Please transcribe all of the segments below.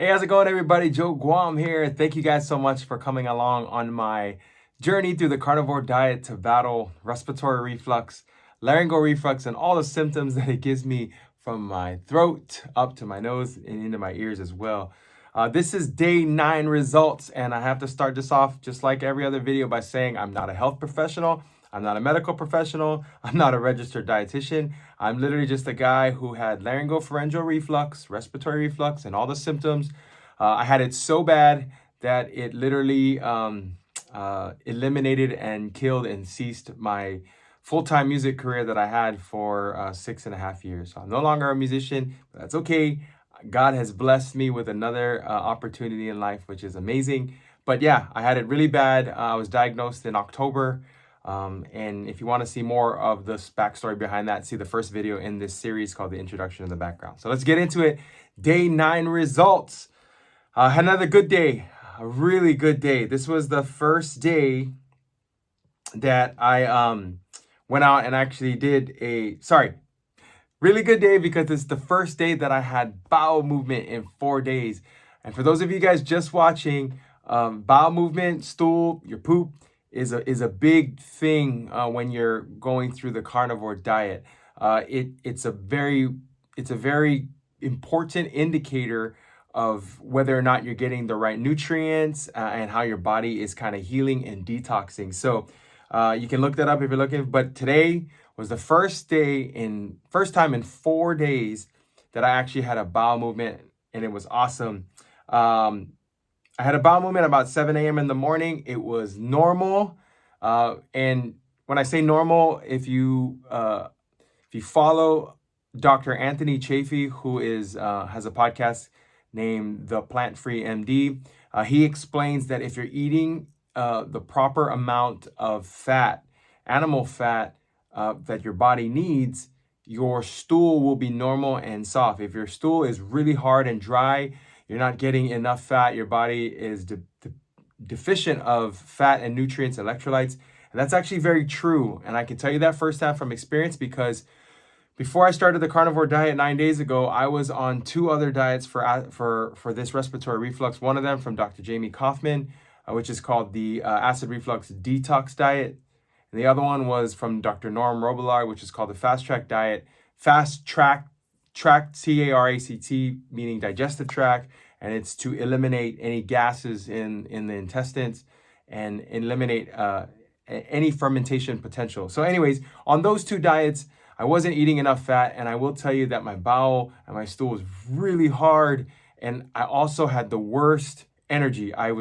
Hey, how's it going, everybody? Joe Guam here. Thank you guys so much for coming along on my journey through the carnivore diet to battle respiratory reflux, laryngeal reflux, and all the symptoms that it gives me from my throat up to my nose and into my ears as well. This is day 9 results, and I have to start this off just like every other video by saying I'm not a health professional. I'm not a medical professional. I'm not a registered dietitian. I'm literally just a guy who had laryngopharyngeal reflux, respiratory reflux, and all the symptoms. I had it so bad that it literally eliminated and killed and ceased my full-time music career that I had for 6.5 years. So I'm no longer a musician, but that's okay. God has blessed me with another opportunity in life, which is amazing. But yeah, I had it really bad. I was diagnosed in October. And if you want to see more of this backstory behind that, see the first video in this series called The Introduction and the Background. So let's get into it. Day 9 results. Had another good day, a really good day. This was the first day that I went out and actually did really good day because it's the first day that I had bowel movement in 4 days. And for those of you guys just watching, bowel movement, stool, your poop, is a big thing when you're going through the carnivore diet. It's a very important indicator of whether or not you're getting the right nutrients and how your body is kind of healing and detoxing. So you can look that up if you're looking. But today was the first time in 4 days that I actually had a bowel movement, and it was awesome. I had a bowel movement about 7 a.m. in the morning. It was normal. And when I say normal, if you follow Dr. Anthony Chafee, who has a podcast named The Plant-Free MD, he explains that if you're eating the proper amount of fat, animal fat, that your body needs, your stool will be normal and soft. If your stool is really hard and dry, you're not getting enough fat, your body is deficient of fat and nutrients, electrolytes. And that's actually very true. And I can tell you that firsthand from experience, because before I started the carnivore diet 9 days ago, I was on 2 other diets for this respiratory reflux. One of them from Dr. Jamie Kaufman, which is called the acid reflux detox diet. And the other one was from Dr. Norm Robillard, which is called the fast tract diet. Fast tract, TARACT, meaning digestive tract, and it's to eliminate any gases in the intestines and eliminate any fermentation potential. So anyways, on those 2 diets, I wasn't eating enough fat, and I will tell you that my bowel and my stool was really hard, and I also had the worst energy. I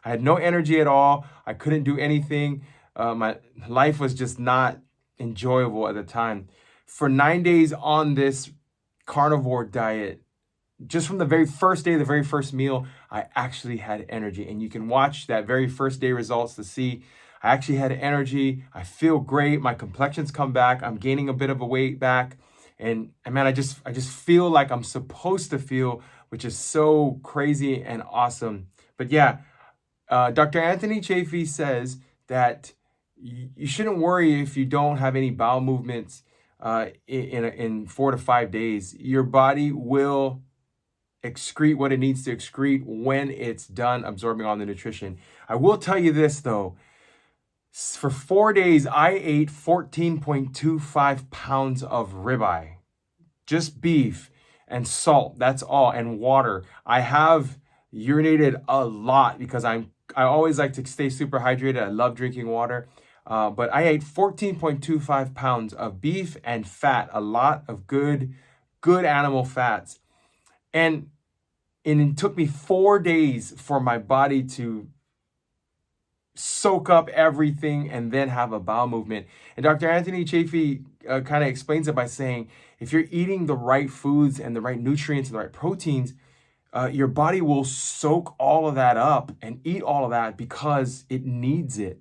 had no energy at all. I couldn't do anything. My life was just not enjoyable at the time. For 9 days on this carnivore diet, just from the very first day, the very first meal, I actually had energy. And you can watch that very first day results to see I actually had energy. I feel great. My complexion's come back. I'm gaining a bit of a weight back. And man, I just feel like I'm supposed to feel, which is so crazy and awesome. But yeah, Dr. Anthony Chafee says that you shouldn't worry if you don't have any bowel movements in 4 to 5 days. Your body will excrete what it needs to excrete when it's done absorbing all the nutrition. I will tell you this though, for 4 days, I ate 14.25 pounds of ribeye, just beef and salt. That's all, and water. I have urinated a lot because I always like to stay super hydrated. I love drinking water. But I ate 14.25 pounds of beef and fat, a lot of good animal fats. And it took me 4 days for my body to soak up everything and then have a bowel movement. And Dr. Anthony Chafee kind of explains it by saying, if you're eating the right foods and the right nutrients and the right proteins, your body will soak all of that up and eat all of that because it needs it.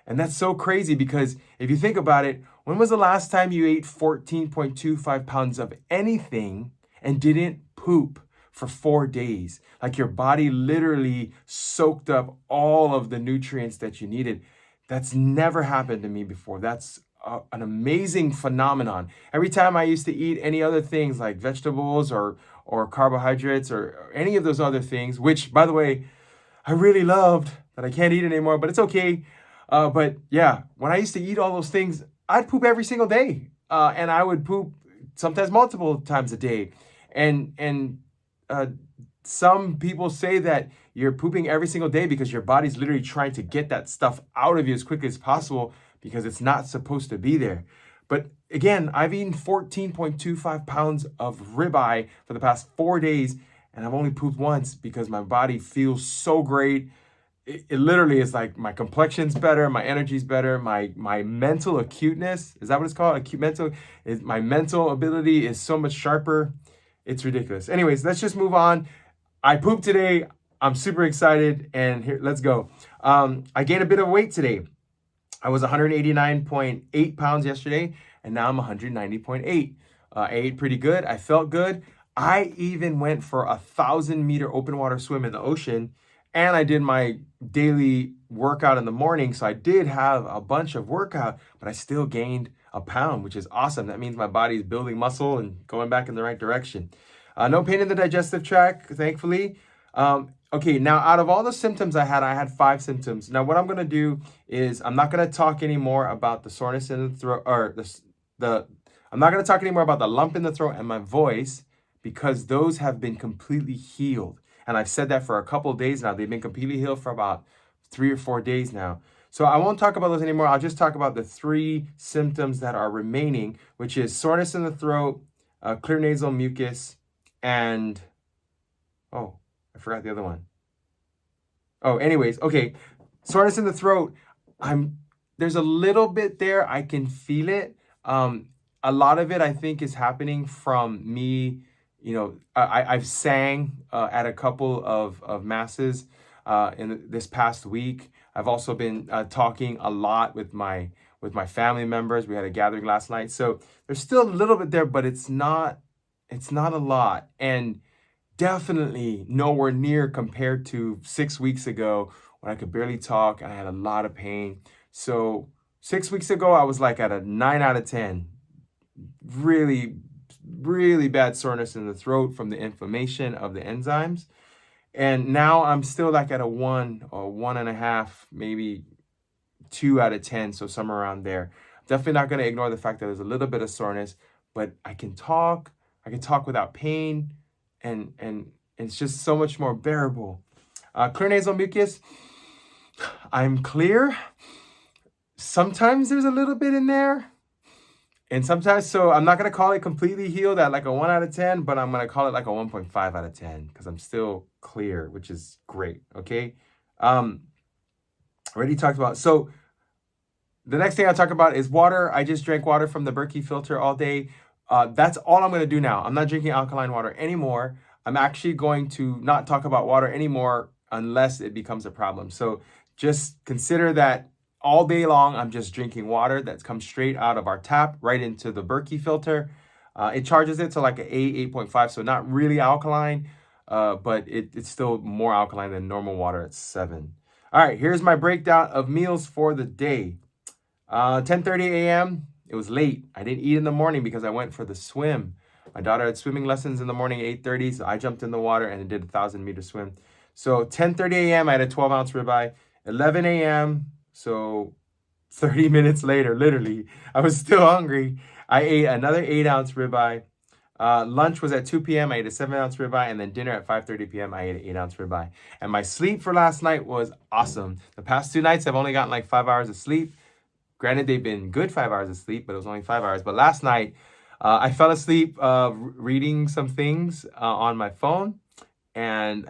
And that's so crazy, because if you think about it, when was the last time you ate 14.25 pounds of anything and didn't poop for 4 days? Like, your body literally soaked up all of the nutrients that you needed. That's never happened to me before. That's an amazing phenomenon. Every time I used to eat any other things like vegetables or or carbohydrates or any of those other things, which, by the way, I really loved that I can't eat anymore, but it's okay. But yeah, when I used to eat all those things, I'd poop every single day, and I would poop sometimes multiple times a day. And uh, some people say that you're pooping every single day because your body's literally trying to get that stuff out of you as quickly as possible because it's not supposed to be there. But again, I've eaten 14.25 pounds of ribeye for the past 4 days, and I've only pooped once because my body feels so great. It literally is like my complexion's better, my energy's better, my mental acuteness, is that what it's called? Acute mental, is my mental ability is so much sharper. It's ridiculous. Anyways, let's just move on. I pooped today. I'm super excited, and here, let's go. I gained a bit of weight today. I was 189.8 pounds yesterday, and now I'm 190.8. I ate pretty good. I felt good. I even went for a 1,000-meter open water swim in the ocean, and I did my daily workout in the morning. So I did have a bunch of workout, but I still gained a pound, which is awesome. That means my body is building muscle and going back in the right direction. No pain in the digestive tract, thankfully. Okay, now out of all the symptoms I had 5 symptoms. Now what I'm gonna do is I'm not gonna talk anymore about the soreness in the throat, or I'm not gonna talk anymore about the lump in the throat and my voice, because those have been completely healed. And I've said that for a couple of days now. They've been completely healed for about 3 or 4 days now. So I won't talk about those anymore. I'll just talk about the 3 symptoms that are remaining, which is soreness in the throat, clear nasal mucus, and, oh, I forgot the other one. Oh, anyways, okay. Soreness in the throat. There's a little bit there. I can feel it. A lot of it, I think, is happening from me. I've sang at a couple of masses in this past week. I've also been talking a lot with my family members. We had a gathering last night, so there's still a little bit there, but it's not a lot, and definitely nowhere near compared to 6 weeks ago when I could barely talk and I had a lot of pain. So 6 weeks ago, I was like at a 9 out of 10. Really, really bad soreness in the throat from the inflammation of the enzymes. And now I'm still like at a 1 or 1.5, maybe 2 out of 10. So somewhere around there. Definitely not going to ignore the fact that there's a little bit of soreness, but I can talk without pain, and it's just so much more bearable. Clear nasal mucus, I'm clear. Sometimes there's a little bit in there, and sometimes, so I'm not going to call it completely healed at like a 1 out of 10, but I'm going to call it like a 1.5 out of 10 because I'm still clear, which is great, okay? Already talked about, so the next thing I'll talk about is water. I just drank water from the Berkey filter all day. That's all I'm going to do now. I'm not drinking alkaline water anymore. I'm actually going to not talk about water anymore unless it becomes a problem. So just consider that all day long, I'm just drinking water that comes straight out of our tap right into the Berkey filter. It charges it to like an 8.5, so not really alkaline, but it's still more alkaline than normal water at 7. All right, here's my breakdown of meals for the day. 10:30 a.m., it was late. I didn't eat in the morning because I went for the swim. My daughter had swimming lessons in the morning at 8:30, so I jumped in the water and did a 1,000-meter swim. So 10:30 a.m., I had a 12-ounce ribeye. 11 a.m., so 30 minutes later, literally, I was still hungry. I ate another 8-ounce ribeye. Lunch was at 2 p.m. I ate a 7-ounce ribeye, and then dinner at 5:30 p.m. I ate an 8-ounce ribeye. And my sleep for last night was awesome. The past 2 nights, I've only gotten like 5 hours of sleep. Granted, they've been good 5 hours of sleep, but it was only 5 hours. But last night, I fell asleep reading some things on my phone, and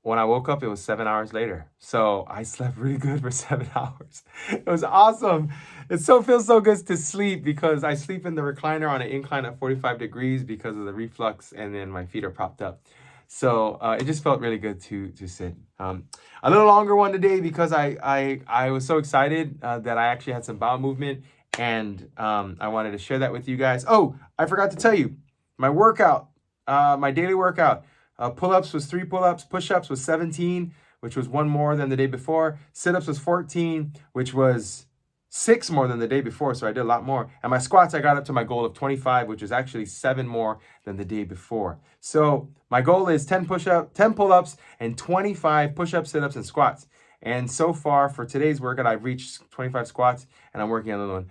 when I woke up, it was 7 hours later. So I slept really good for 7 hours. It was awesome. It feels so good to sleep because I sleep in the recliner on an incline at 45 degrees because of the reflux, and then my feet are propped up. So it just felt really good to sit. A little longer one today because I was so excited that I actually had some bowel movement, and I wanted to share that with you guys. Oh, I forgot to tell you, my workout, my daily workout. Pull-ups was 3 pull-ups. Push-ups was 17, which was 1 more than the day before. Sit-ups was 14, which was 6 more than the day before, so I did a lot more. And my squats, I got up to my goal of 25, which is actually 7 more than the day before. So my goal is 10 pull-ups, and 25 push-ups, sit-ups, and squats. And so far for today's workout, I've reached 25 squats, and I'm working on another one.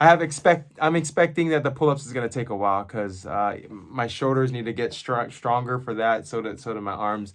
I'm expecting that the pull-ups is gonna take a while because my shoulders need to get stronger for that. So do my arms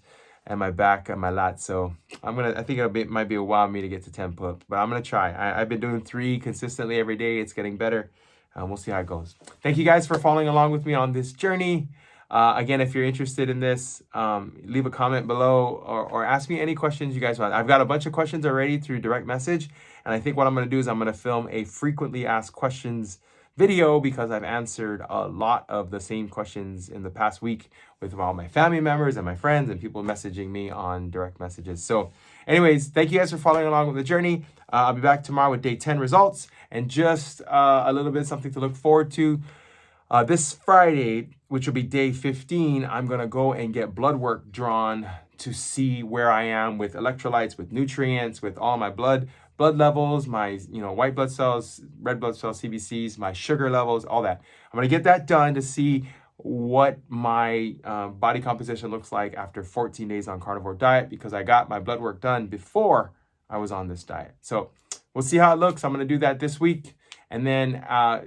and my back and my lats. So I think might be a while for me to get to 10 pull-ups, but I'm gonna try. I've been doing 3 consistently every day. It's getting better. We'll see how it goes. Thank you guys for following along with me on this journey. Again, if you're interested in this, leave a comment below or ask me any questions you guys want. I've got a bunch of questions already through direct message. And I think what I'm going to do is I'm going to film a frequently asked questions video because I've answered a lot of the same questions in the past week with all my family members and my friends and people messaging me on direct messages. So anyways, thank you guys for following along with the journey. I'll be back tomorrow with day 10 results and just a little bit something to look forward to. This Friday, which will be day 15, I'm going to go and get blood work drawn to see where I am with electrolytes, with nutrients, with all my blood levels, my white blood cells, red blood cells, CBCs, my sugar levels, all that. I'm going to get that done to see what my body composition looks like after 14 days on carnivore diet because I got my blood work done before I was on this diet. So we'll see how it looks. I'm going to do that this week. And then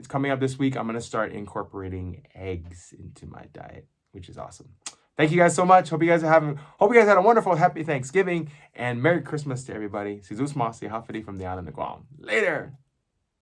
coming up this week, I'm going to start incorporating eggs into my diet, which is awesome. Thank you guys so much. Hope you guys had a wonderful, happy Thanksgiving and Merry Christmas to everybody. Si Zeus Mossy, Hafidi from the island of Guam. Later.